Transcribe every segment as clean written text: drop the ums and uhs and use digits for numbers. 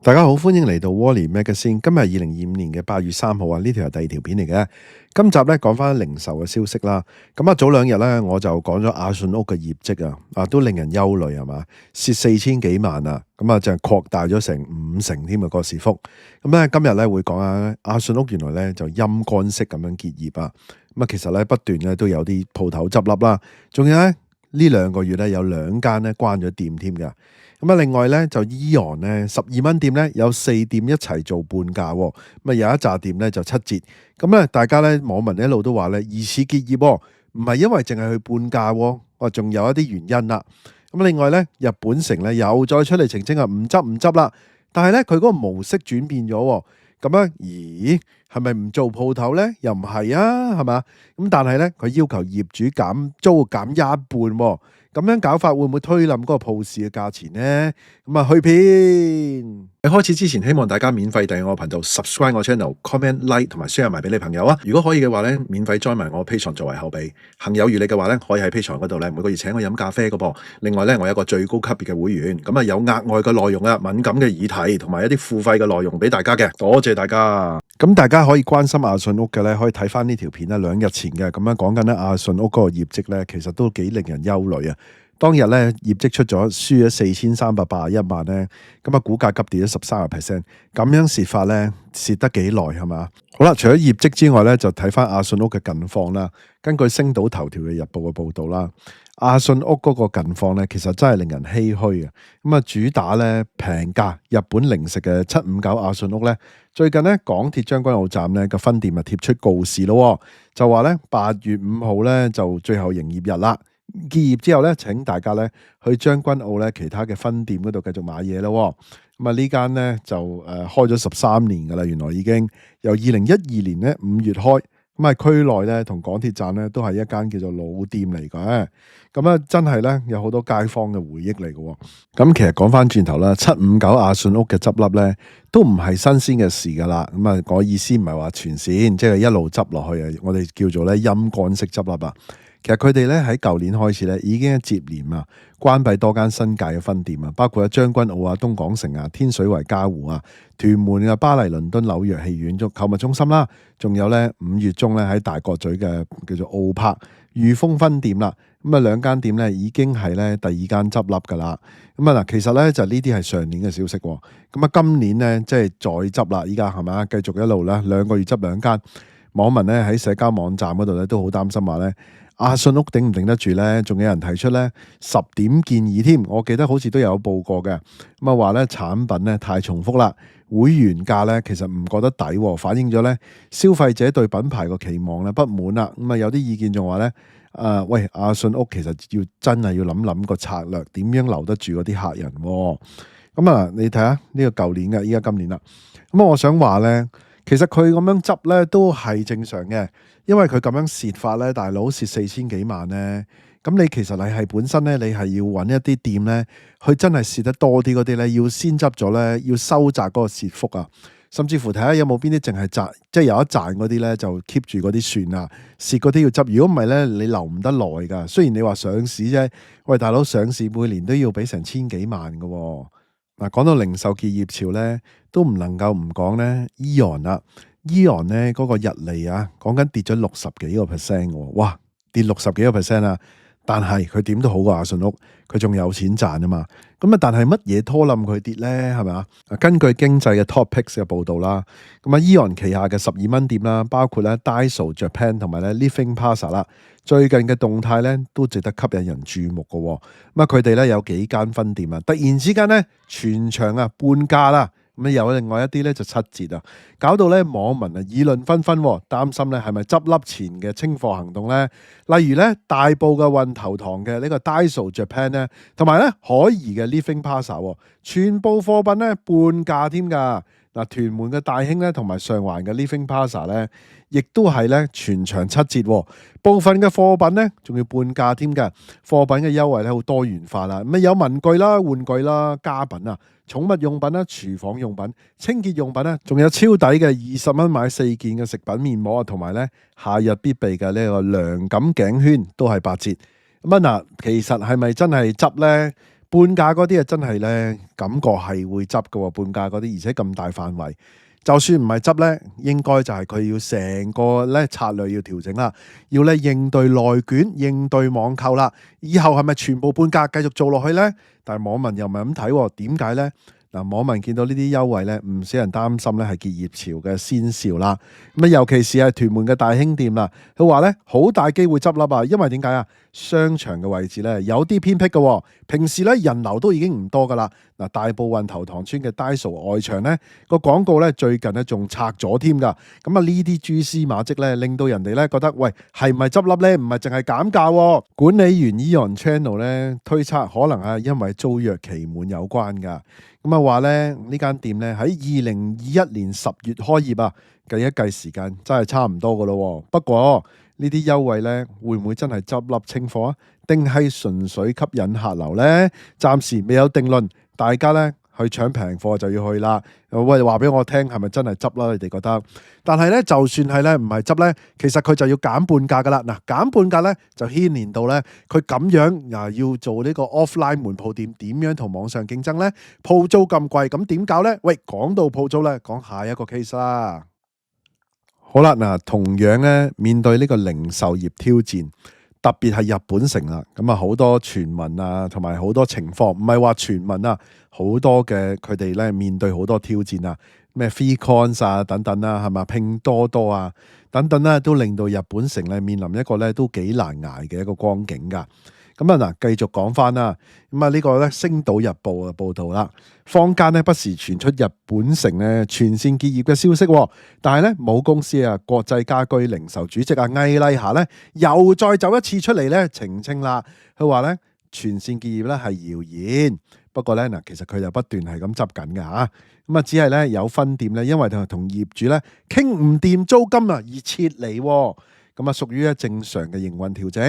大家好，歡迎嚟到 Wally Magazine。今日係2025年嘅8月3號啊，呢條係第二條片嚟嘅。今集咧講翻零售嘅消息啦。咁啊，早兩日咧我就講咗阿信屋嘅業績啊，都令人憂慮係嘛，蝕4000幾萬啊，咁啊就係擴大咗成50%添啊個市幅。咁咧今日咧會講下阿信屋原來咧就陰乾式咁樣結業啊。咁啊其實咧不斷咧都有啲鋪頭執笠啦，仲有咧呢2個月咧有2間咧關咗店添㗎。咁啊，另外咧就AEON咧12蚊店咧有4店一齊做半價喎，咁啊有一紮店咧就7折，咁咧大家咧網民一路都話咧疑似結業喎，唔係因為淨係去半價喎，仲有一啲原因啦。咁另外咧日本城咧又再出嚟澄清啊，唔執啦，但係咧佢嗰個模式轉變咗喎，咁啊咦係咪唔做鋪頭咧？又唔係啊，係嘛？咁但係咧佢要求業主減租減一半喎。咁樣搞法會唔會推冧嗰個鋪市嘅價錢呢？咁啊去片喺開始之前，希望大家免費訂閱我頻道 ，subscribe 我 channel，comment like 同埋 share 埋俾你朋友啊！如果可以嘅話咧，免費 join 埋我 Patreon 作為後備。行有餘力嘅話咧，可以喺 Patreon 嗰度咧每個月請我飲咖啡嘅噃。另外咧，我有一個最高級別嘅會員，咁啊有額外嘅內容啊，敏感嘅議題同埋一啲付費嘅內容俾大家嘅，多謝大家。咁大家可以關心阿信屋嘅咧，可以睇翻呢條片啦，2日前嘅咁樣講緊咧阿信屋嗰個業績咧，其實都幾令人憂慮啊！當日咧業績出咗，輸咗4381萬咧，咁啊股價急跌咗13%，咁樣蝕法咧蝕得幾耐係嘛？好啦，除咗業績之外咧，就睇翻阿信屋嘅近況啦。根據星島頭條嘅日報嘅報導啦，阿信屋嗰個近況咧，其實真係令人唏噓啊！咁啊主打咧平價日本零食嘅759阿信屋咧，最近咧港鐵將軍澳站咧個分店啊貼出告示咯，就話咧8月5號咧就最後營業日啦。結業之後咧，請大家咧去將軍澳咧其他嘅分店嗰度繼續買嘢咯。咁啊呢間咧就開咗13年噶啦，原來已經由2012年咧5月開，咁喺區內咧同港鐵站咧都係一間叫做老店嚟嘅。咁啊真係咧有好多街坊嘅回憶嚟嘅。咁其實講翻轉頭啦，759阿信屋嘅執笠咧都唔係新鮮嘅事噶啦。咁啊我意思唔係話全線，即係一路執落去啊，我哋叫做咧陰乾式執笠啊。其實佢哋咧喺舊年開始咧已經接連啊關閉多間新界嘅分店啊，包括將軍澳啊、東港城啊、天水圍嘉湖啊、屯門啊、巴黎、倫敦、紐約戲院、購物中心啦，仲有咧5月中咧喺大角咀嘅叫做澳柏裕豐分店啦。咁啊2間店咧已經係咧第2間執笠噶啦。咁啊嗱，其實咧就呢啲係上年嘅消息喎。咁啊今年咧即係再執啦，依家係咪？繼續一路咧2個月執2間。網民咧喺社交網站嗰度咧都好擔心話咧，阿信屋頂唔頂得住咧？仲有人提出咧10點建議添，我記得好似都有報過嘅。咁啊話咧產品咧太重複啦，會員價咧其實唔覺得抵，反映咗咧消費者對品牌個期望咧不滿啦。咁啊有啲意見仲話咧，喂阿信屋其實真係要諗個策略，點樣留得住嗰啲客人。咁啊你睇下呢個舊年嘅，依家今年啦。咁我想話咧。其實佢咁樣執咧都係正常嘅，因為佢咁樣蝕法咧，大佬蝕4000幾萬咧，咁你其實你係本身咧，你係要揾一啲店咧，佢真係蝕得多啲嗰啲咧，要先執咗咧，要收窄嗰個蝕幅啊，甚至乎睇下有冇邊啲淨係賺，即係有得賺嗰啲咧就 keep 住嗰啲算啊，蝕嗰啲要執。如果唔係咧，你留唔得耐噶。雖然你話上市啫，喂大佬上市每年都要俾成千幾萬噶。嗱，講到零售結業潮咧，都唔能夠唔講咧AEON啦。AEON咧嗰個日利啊，講緊跌咗60幾個 percent 喎，哇，跌60幾個 percent 啊！但係佢點都好過阿信屋，佢仲有錢賺啊嘛。咁啊，但係乜嘢拖冧佢跌咧？係咪啊？根據經濟嘅 Topics 嘅報導啦，咁啊AEON旗下嘅12蚊店啦，包括咧 Daiso Japan 同埋咧 Living Plaza 啦，最近嘅動態咧都值得吸引人注目嘅。咁啊，佢哋咧有幾間分店啊，突然之間咧全場啊半價啦。咁有另外一啲咧就7折啊，搞到咧網民啊議論紛紛，擔心咧係咪執笠前嘅清貨行動咧？例如咧大埔嘅運頭塘嘅呢個 Daiso Japan 咧，同埋咧海怡嘅 Living Plaza，全部貨品咧半價添㗎。嗱，屯門嘅大興咧同埋上環嘅 Living Plaza 咧，亦都係咧全場7折，部分嘅貨品咧仲要半價添㗎。貨品嘅優惠咧好多元化啦，咁有文具啦、玩具啦、家品啊、寵物用品啦、廚房用品、清潔用品啦，仲有超抵嘅20蚊買4件嘅食品面膜啊，同埋咧夏日必備嘅呢個涼感頸圈都係8折。咁啊嗱，其實係咪真係執咧？半價嗰啲啊，真係咧感覺係會執㗎喎，半價嗰啲，而且咁大範圍。就算唔係執咧，應該就係佢要成個咧策略要調整啦，要咧應對內卷、應對網購啦。以後係咪全部半價繼續做落去呢？但係網民又唔係咁睇喎，點解呢？嗱，網民見到呢啲優惠咧，唔少人擔心咧係結業潮嘅先兆啦。咁啊，尤其是係屯門嘅大興店啦，佢話咧好大機會執笠啊，因為點解啊？商場嘅位置咧有啲偏僻嘅喎，平時咧人流都已經唔多噶啦。嗱，大埔運頭塘村嘅 Daiso 外牆咧個廣告咧最近咧仲拆咗添㗎。咁啊，呢啲蛛絲馬跡咧令到人哋咧覺得，喂，係咪執笠咧？唔係淨係減價喎。管理員 Eon Channel 咧推測可能係因為租約期滿有關㗎。咁啊話咧呢間店咧喺2021年10月開業啊，計一計時間真係差唔多㗎咯。不過呢啲優惠咧會唔會真係執笠清貨啊？定係純粹吸引客流呢？暫時未有定論，大家咧去搶平貨就要去啦。喂，話俾我聽係咪真係執啦？你哋覺得？但係咧，就算係咧唔係執咧，其實佢就要減半價噶啦。嗱，減半價咧就牽連到咧佢咁樣要做呢個 offline 門鋪店點樣同網上競爭咧？鋪租咁貴，咁點搞咧？喂，講到鋪租咧，講下一個 case 啦。好啦，嗱，同樣咧面對呢個零售業挑戰，特別係日本城啦，咁啊好多傳聞啊，同埋好多情況，唔係話傳聞啊，好多嘅佢哋咧面對好多挑戰啊，咩 FreeCons 啊等等啦，係嘛，拼多多啊等等啦，都令到日本城咧面臨一個咧都幾難捱嘅一個光景噶。咁啊嗱，繼續講翻啦。咁啊呢個咧《星島日報》嘅報導啦，坊間咧不時傳出日本城咧全線結業嘅消息，但係咧母公司啊國際家居零售主席啊魏麗霞咧又再走一次出嚟咧澄清啦。佢話咧全線結業咧係謠言，不過咧嗱其實佢就不斷係咁執緊嘅嚇。咁啊只係咧有分店咧因為同業主咧傾唔掂租金啊而撤離。咁啊，屬於咧正常嘅營運調整。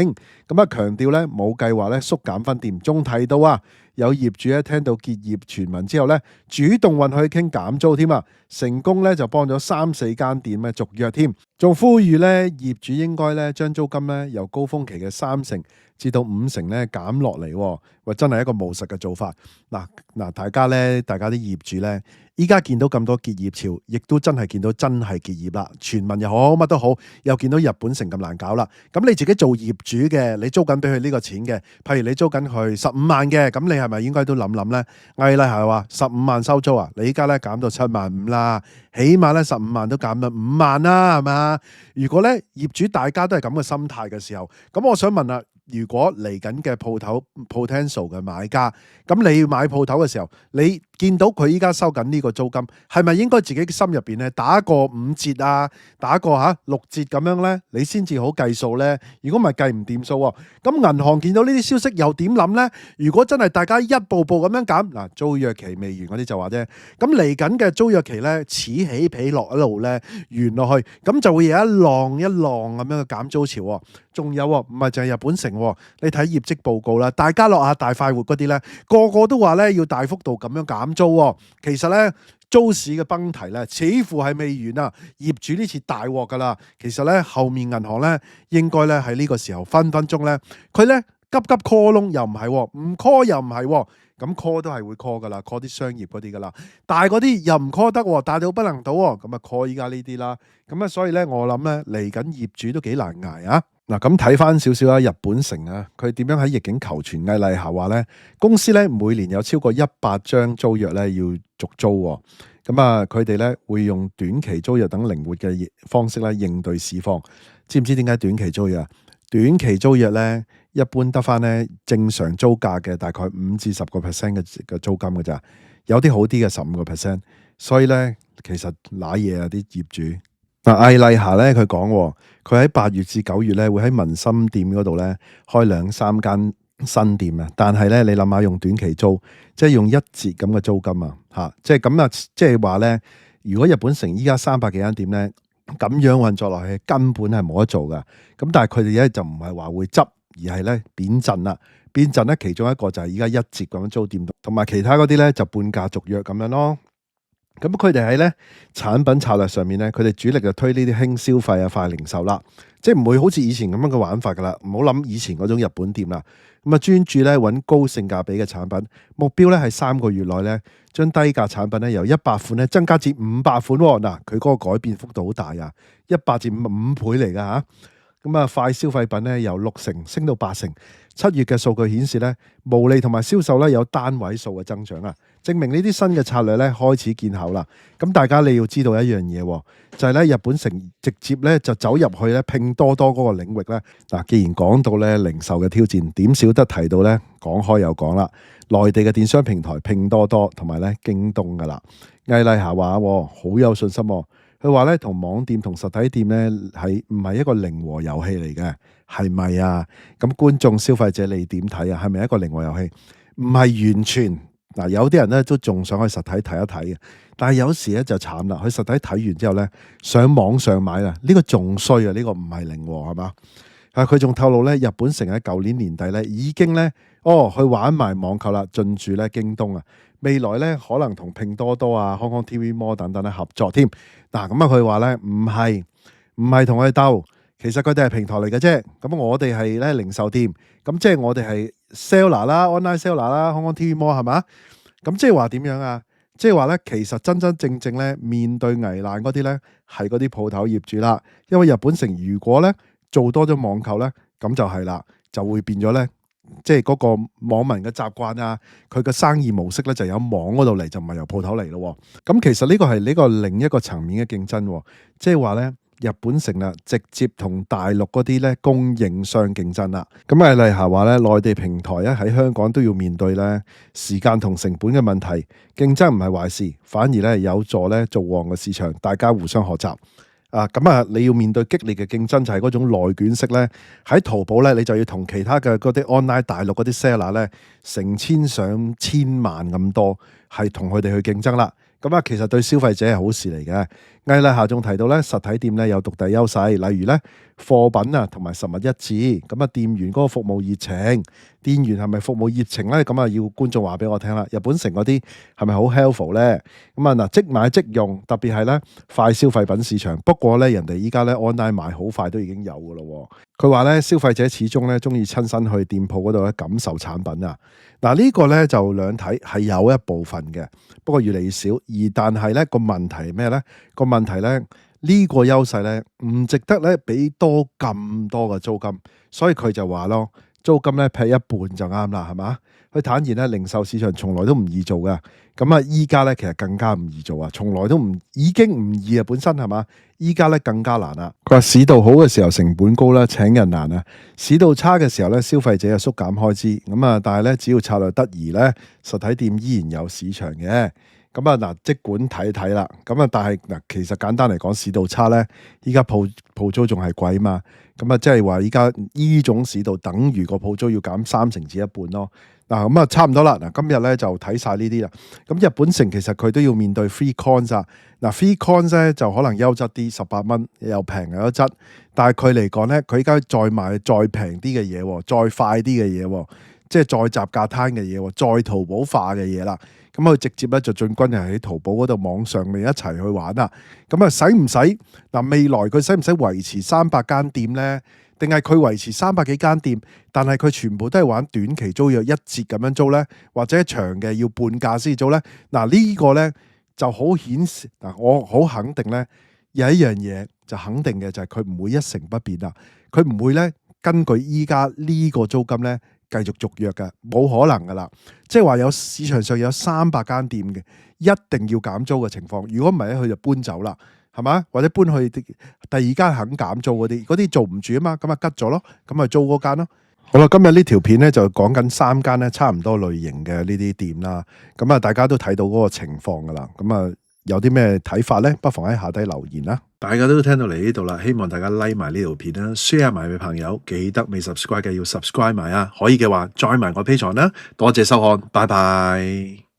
咁啊，強調咧冇計劃咧縮減分店，仲提到啊，有業主咧聽到結業傳聞之後咧，主動揾佢傾減租添啊，成功咧就幫咗3-4間店咧續約添，仲呼籲咧業主應該咧將租金咧由高峰期嘅30%至到50%咧減落嚟。喂，真係一個務實嘅做法。嗱，大家啲業主咧，依家見到咁多結業潮，亦都真係見到真係結業啦。傳聞又好，乜都好，又見到日本城咁難搞啦。咁你自己做業主嘅，你租緊俾佢呢個錢嘅，譬如你租緊佢15萬嘅，咁你係咪應該都諗諗咧？魏麗霞話15萬收租啊，你依家咧減到7.5萬啦，起碼咧15萬都減到5萬啦，係嘛？如果咧業主大家都係咁嘅心態嘅時候，咁我想問啦。如果嚟緊嘅鋪頭 potential 嘅買家，咁你要買鋪頭嘅時候，你見到佢依家收緊呢個租金，係咪應該自己心入邊咧打個5折啊，打個6折咁樣咧，你先至好計數咧？如果唔係計唔掂數喎，咁銀行見到呢啲消息又點諗咧？如果真係大家一步步咁樣減，嗱租約期未完嗰啲就話啫，咁嚟緊嘅租約期咧此起彼落一路咧完落去，咁就會有一浪一浪咁樣嘅減租潮喎。仲有唔係淨係日本城，你睇業績報告啦，大家樂啊、大快活嗰啲咧，個個都話咧要大幅度咁樣減租喎。其實咧租市嘅崩堤咧，似乎係未完啊！業主呢次大鑊噶啦，其實咧後面銀行咧應該咧喺呢個時候分分鐘咧，佢咧急 call 窿又唔係，唔 call 又唔係。咁 call 都係會 call 噶啦 ，call 啲商業嗰啲噶啦，大嗰啲又唔 call 得，大到不能倒，咁啊 call 依家呢啲啦，咁啊所以咧我諗咧嚟緊業主都幾難捱啊！嗱，咁睇翻少少啦，日本城啊，佢點樣喺逆境求存？魏麗霞話咧，公司咧每年有超過100張租約咧要續租，咁啊佢哋咧會用短期租約等靈活嘅方式咧應對市況。知唔知點解短期租約啊？短期租約咧，一般得翻咧正常租價嘅大概5至10% 嘅租金嘅咋，有啲好啲嘅15%。所以咧，其實揦嘢啊啲業主。魏麗霞咧，佢講佢喺8月至9月咧會喺文心店嗰度咧開2-3間新店啊。但係咧，你諗下用短期租，即係用1折咁嘅租金啊，吓，即係咁啊，即係話咧，如果日本城依家300幾間店咧，咁樣運作落去根本係冇得做噶。咁但係佢哋咧就唔係話會執，而係咧變陣啦。變陣咧，其中一個就係依家1折咁樣租店，同埋其他嗰啲咧就半價續約咁樣咯。咁佢哋喺咧產品策略上面咧，佢哋主力就推呢啲輕消費啊、快零售啦，即係唔會好似以前咁樣嘅玩法噶啦，唔好諗以前嗰種日本店啦。咁啊，專注咧揾高性價比嘅產品，目標咧係3個月內咧將低價產品咧由100款咧增加至500款喎。嗱，佢嗰個改變幅度好大啊，100至5倍嚟噶嚇。咁啊，快消費品咧由6成升到8成。7月嘅數據顯示咧，毛利同埋銷售咧有單位數嘅增長啊，證明呢啲新嘅策略咧開始見效啦。咁大家你要知道一樣嘢，就係咧日本城直接咧就走入去咧拼多多嗰個領域咧。嗱，既然講到咧零售嘅挑戰，點少得提到咧講開又講啦，內地嘅電商平台拼多多同埋咧京東噶啦。魏麗霞話好有信心，佢話咧同網店同實體店咧係唔係一個零和遊戲嚟嘅？係咪啊？咁觀眾消費者你點睇啊？係咪一個零和遊戲？唔係完全嗱，有啲人咧都仲想去實體睇一睇嘅，但係有時咧就慘啦，去實體睇完之後咧上網上買啦，呢個仲衰啊！呢個唔係零和係嘛？佢仲透露咧，日本城喺舊年年底咧已經咧去玩埋網購啦，進駐咧京東啊，未來咧可能同拼多多啊、香港 TV Mall 等等咧合作添。嗱，咁啊佢話咧唔係同佢哋鬥，其實佢哋係平台嚟嘅啫。咁我哋係咧零售店，咁即係我哋係 seller 啦、online seller 啦、香港 TV Mall 係嘛？咁即係話點樣啊？即係話咧，其實真真正正咧面對危難嗰啲咧係嗰啲鋪頭業主啦。因為日本城如果咧做多咗網購咧，咁就係啦，就會變咗咧，即係嗰個網民嘅習慣啊，佢嘅生意模式咧就由網嗰度嚟，就唔係由鋪頭嚟咯。咁其實呢個係呢個另一個層面嘅競爭，即係話咧日本城啦，直接同大陸嗰啲咧供應商競爭啦。咁魏麗霞話咧，內地平台咧喺香港都要面對咧時間同成本嘅問題，競爭唔係壞事，反而咧有助咧做旺嘅市場，大家互相學習。你要面對激烈嘅競爭，就係嗰種內卷式咧。喺淘寶咧，你就要同其他嘅嗰啲 online 大陸嗰啲 seller 咧，成千上千萬咁多，係同佢哋去競爭啦。其實對消費者係好事嚟嘅。魏麗霞仲提到咧，實體店咧有獨特優勢，例如咧貨品啊同埋實物一致。店員嗰個服務熱情，店員係咪服務熱情咧？要觀眾話俾我聽啦。日本城嗰啲係咪好 helpful 咧？即買即用，特別係咧快消費品市場。不過咧，人哋依家咧 online 買好快都已經有噶咯。佢話咧，消費者始終咧中意親身去店鋪嗰度咧感受產品啊。呢個咧就兩睇，係有一部分嘅，不過越嚟越少。但係咧個問題係咩咧？個問題咧呢個優勢咧唔值得咧俾多咁多嘅租金，所以佢就話咯，租金咧劈一半就啱啦，係嘛？佢坦言咧，零售市場從來都唔易做嘅。依家咧其實更加唔易做啊，從來都已經唔易啊，本身係嘛？依家咧更加難啦。佢話市道好嘅時候成本高啦，請人難啊；市道差嘅時候咧，消費者就縮減開支。但係咧只要策略得宜咧，實體店依然有市場嘅。即管睇睇啦。但係其實簡單嚟講，市道差咧，依家鋪租仲係貴嘛。即係話依家呢種市道等於個鋪租要減3成至一半咯。差唔多啦。今日咧就睇晒呢啲啦。日本城其實佢都要面對 free coins 啊。free coins 咧就可能優質啲，18蚊又平又優質。但係佢嚟講咧，佢依家再賣再平啲嘅嘢，再快啲嘅嘢，即係再集價攤嘅嘢，再淘寶化嘅嘢啦。佢直接咧就進軍喺淘寶嗰度網上面一齊去玩啦。使唔使未來佢使唔使維持300間店咧？定係佢維持300幾間店，但係佢全部都係玩短期租約一折咁樣租咧，或者長嘅要半價先租咧？呢個咧就好顯示我好肯定咧有一樣嘢就肯定嘅就係佢唔會一成不變啦。佢唔會咧根據依家呢個租金咧繼續續約嘅，冇可能噶啦。即係話有市場上有300間店嘅，一定要減租嘅情況。如果唔係咧，佢就搬走啦，係嘛？或者搬去第二間肯減租嗰啲做唔住啊嘛，咁吉咗咯，咁租嗰間咯。好啦，今日呢條片咧就講緊3間咧差唔多類型嘅呢啲店啦。大家都睇到嗰個情況噶啦。有啲咩睇法咧？不妨喺下底留言啦。大家都聽到嚟呢度啦，希望大家 like 埋呢條片啦 ，share 埋俾朋友，記得未 subscribe 嘅要 subscribe 埋啊！可以嘅話，join埋我 Patreon啦。多謝收看，拜拜。